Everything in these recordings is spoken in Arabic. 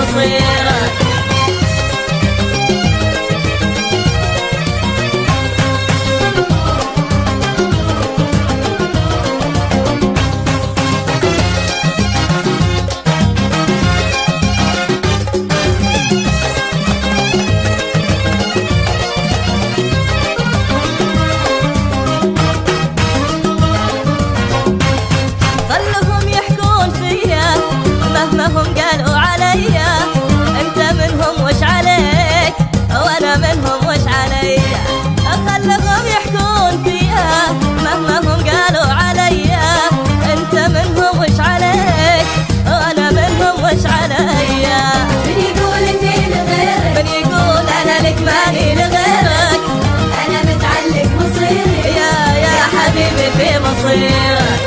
مصيرك. مهما هم قالوا عليا، انت منهم وش عليك وانا منهم وش عليا. خلهم يحكون فيها مهما هم قالوا عليا، انت منهم وش عليك وانا منهم وش عليا. من يقول اني لغيرك، من يقول انا لك ماني لغيرك، انا متعلق مصيري يا حبيبي في مصيرك.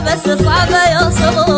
بس صعبة يوصلون.